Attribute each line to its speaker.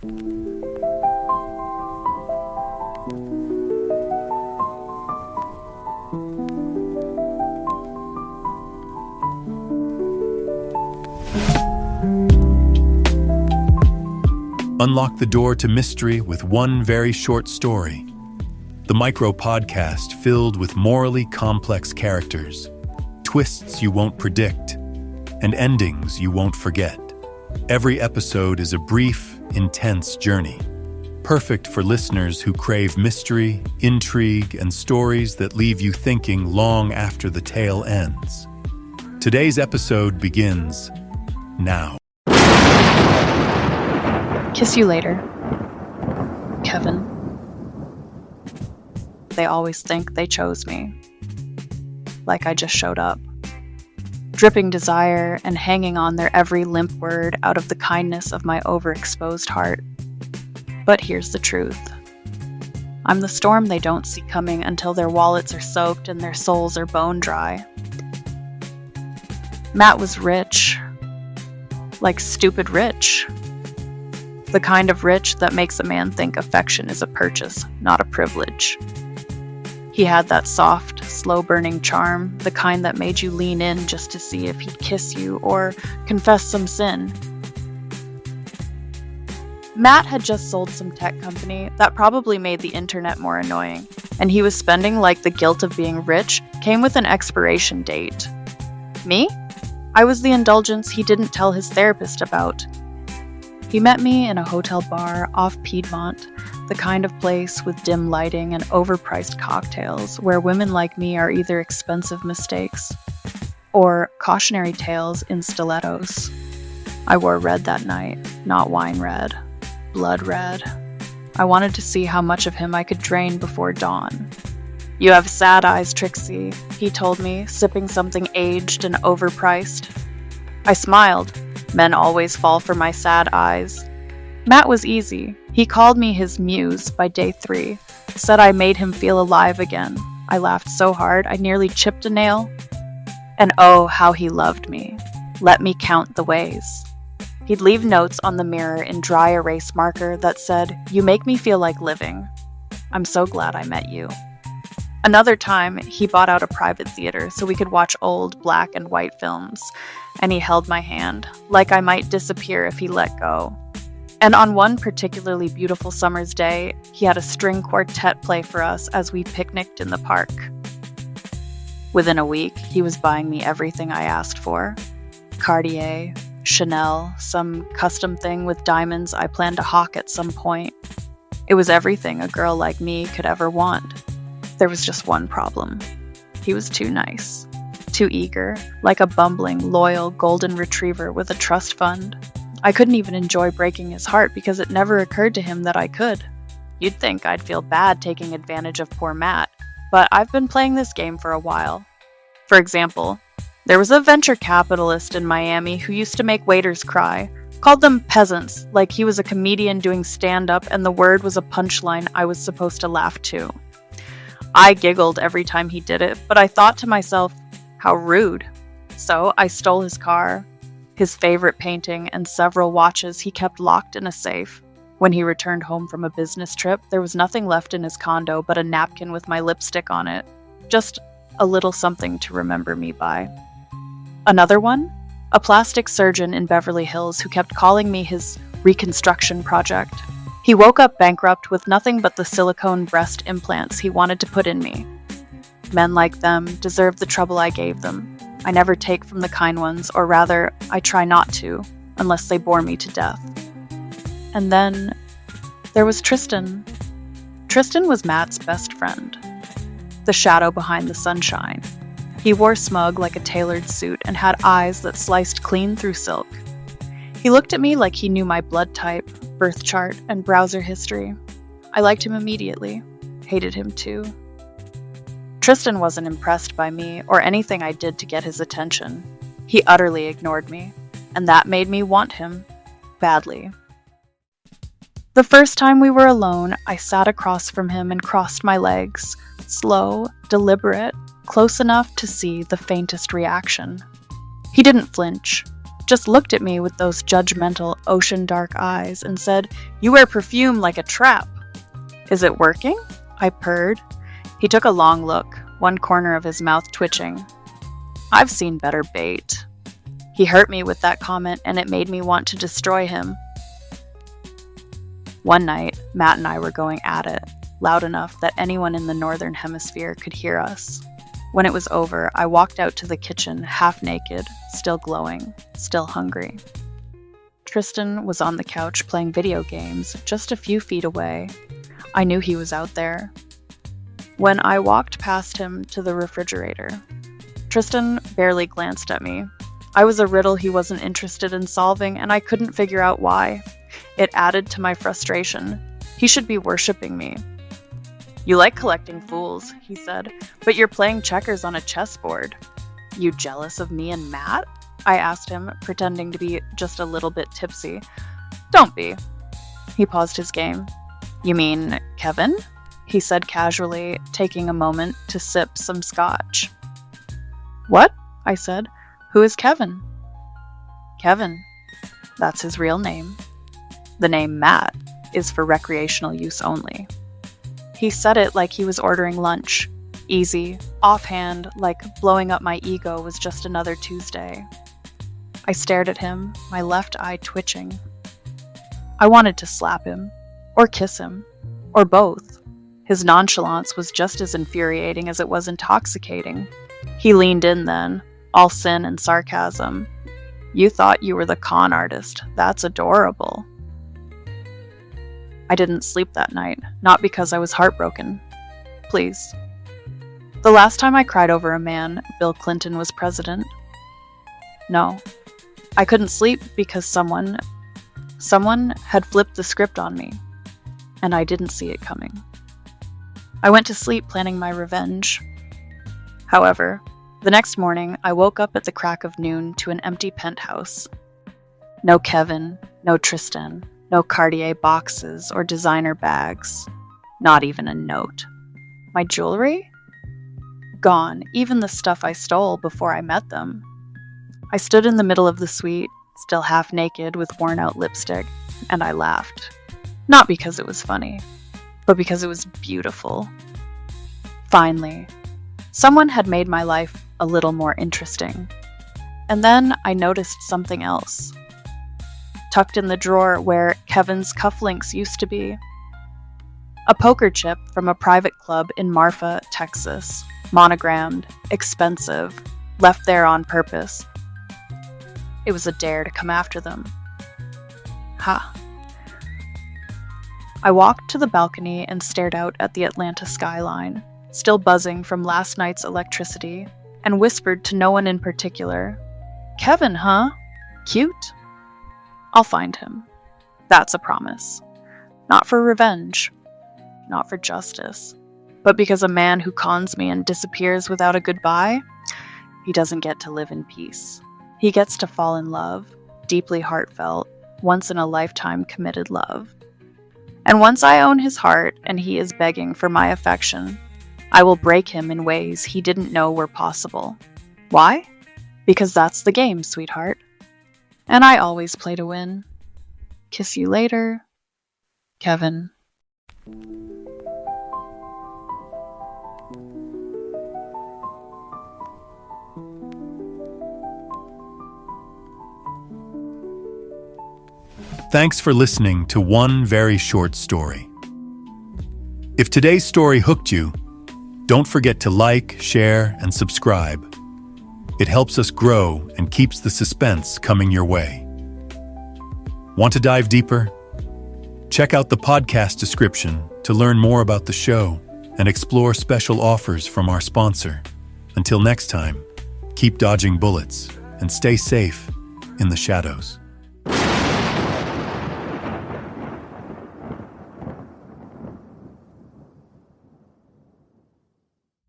Speaker 1: Unlock the door to mystery with one very short story. The Micro Podcast filled with morally complex characters, twists you won't predict, and endings you won't forget. Every episode is a brief, intense journey, perfect for listeners who crave mystery, intrigue, and stories that leave you thinking long after the tale ends. Today's episode begins now.
Speaker 2: Kiss you later, Kevin. They always think they chose me, like I just showed up, dripping desire and hanging on their every limp word out of the kindness of my overexposed heart. But here's the truth. I'm the storm they don't see coming until their wallets are soaked and their souls are bone dry. Matt was rich, like stupid rich. The kind of rich that makes a man think affection is a purchase, not a privilege. He had that soft, slow-burning charm, the kind that made you lean in just to see if he'd kiss you or confess some sin. Matt had just sold some tech company that probably made the internet more annoying, and he was spending like the guilt of being rich came with an expiration date. Me? I was the indulgence he didn't tell his therapist about. He met me in a hotel bar off Piedmont, the kind of place with dim lighting and overpriced cocktails where women like me are either expensive mistakes or cautionary tales in stilettos. I wore red that night, not wine red, blood red. I wanted to see how much of him I could drain before dawn. "You have sad eyes, Trixie," he told me, sipping something aged and overpriced. I smiled. Men always fall for my sad eyes. Matt was easy. He called me his muse by day 3, said I made him feel alive again. I laughed so hard I nearly chipped a nail. And oh, how he loved me. Let me count the ways. He'd leave notes on the mirror in dry erase marker that said, "You make me feel like living. I'm so glad I met you." Another time, he bought out a private theater so we could watch old black and white films, and he held my hand, like I might disappear if he let go. And on one particularly beautiful summer's day, he had a string quartet play for us as we picnicked in the park. Within a week, he was buying me everything I asked for. Cartier, Chanel, some custom thing with diamonds I planned to hawk at some point. It was everything a girl like me could ever want. There was just one problem. He was too nice, too eager, like a bumbling, loyal golden retriever with a trust fund. I couldn't even enjoy breaking his heart because it never occurred to him that I could. You'd think I'd feel bad taking advantage of poor Matt, but I've been playing this game for a while. For example, there was a venture capitalist in Miami who used to make waiters cry, called them peasants, like he was a comedian doing stand-up and the word was a punchline I was supposed to laugh to. I giggled every time he did it, but I thought to myself, how rude. So I stole his car, his favorite painting, and several watches he kept locked in a safe. When he returned home from a business trip, there was nothing left in his condo but a napkin with my lipstick on it. Just a little something to remember me by. Another one? A plastic surgeon in Beverly Hills who kept calling me his reconstruction project. He woke up bankrupt with nothing but the silicone breast implants he wanted to put in me. Men like them deserve the trouble I gave them. I never take from the kind ones, or rather, I try not to, unless they bore me to death. And then there was Tristan. Tristan was Matt's best friend. The shadow behind the sunshine. He wore smug like a tailored suit and had eyes that sliced clean through silk. He looked at me like he knew my blood type, birth chart, and browser history. I liked him immediately, hated him too. Tristan wasn't impressed by me or anything I did to get his attention. He utterly ignored me, and that made me want him badly. The first time we were alone, I sat across from him and crossed my legs, slow, deliberate, close enough to see the faintest reaction. He didn't flinch. just looked at me with those judgmental, ocean-dark eyes and said, "You wear perfume like a trap." "Is it working?" I purred. He took a long look, one corner of his mouth twitching. "I've seen better bait." He hurt me with that comment, and it made me want to destroy him. One night, Matt and I were going at it, loud enough that anyone in the northern hemisphere could hear us. When it was over, I walked out to the kitchen, half naked, still glowing, still hungry. Tristan was on the couch playing video games, just a few feet away. I knew he was out there. When I walked past him to the refrigerator, Tristan barely glanced at me. I was a riddle he wasn't interested in solving, and I couldn't figure out why. It added to my frustration. He should be worshipping me. "You like collecting fools," he said, "but you're playing checkers on a chessboard." "You jealous of me and Matt?" I asked him, pretending to be just a little bit tipsy. "Don't be." He paused his game. "You mean Kevin?" he said casually, taking a moment to sip some scotch. "What?" I said. "Who is Kevin?" "Kevin. That's his real name. The name Matt is for recreational use only." He said it like he was ordering lunch. Easy, offhand, like blowing up my ego was just another Tuesday. I stared at him, my left eye twitching. I wanted to slap him, or kiss him, or both. His nonchalance was just as infuriating as it was intoxicating. He leaned in then, all sin and sarcasm. "You thought you were the con artist. That's adorable." I didn't sleep that night, not because I was heartbroken. Please. The last time I cried over a man, Bill Clinton was president. No. I couldn't sleep because someone had flipped the script on me, and I didn't see it coming. I went to sleep planning my revenge. However, the next morning, I woke up at the crack of noon to an empty penthouse. No Kevin, no Tristan, no Cartier boxes or designer bags, not even a note. My jewelry? Gone, even the stuff I stole before I met them. I stood in the middle of the suite, still half naked with worn-out lipstick, and I laughed. Not because it was funny, but because it was beautiful. Finally, someone had made my life a little more interesting. And then I noticed something else. Tucked in the drawer where Kevin's cufflinks used to be. A poker chip from a private club in Marfa, Texas, monogrammed, expensive, left there on purpose. It was a dare to come after them. Ha. I walked to the balcony and stared out at the Atlanta skyline, still buzzing from last night's electricity, and whispered to no one in particular, "Kevin, huh? Cute? I'll find him. That's a promise. Not for revenge, not for justice, but because a man who cons me and disappears without a goodbye, he doesn't get to live in peace. He gets to fall in love, deeply heartfelt, once-in-a-lifetime committed love. And once I own his heart and he is begging for my affection, I will break him in ways he didn't know were possible. Why? Because that's the game, sweetheart. And I always play to win. Kiss you later, Kevin."
Speaker 1: Thanks for listening to One Very Short Story. If today's story hooked you, don't forget to like, share, and subscribe. It helps us grow and keeps the suspense coming your way. Want to dive deeper? Check out the podcast description to learn more about the show and explore special offers from our sponsor. Until next time, keep dodging bullets and stay safe in the shadows.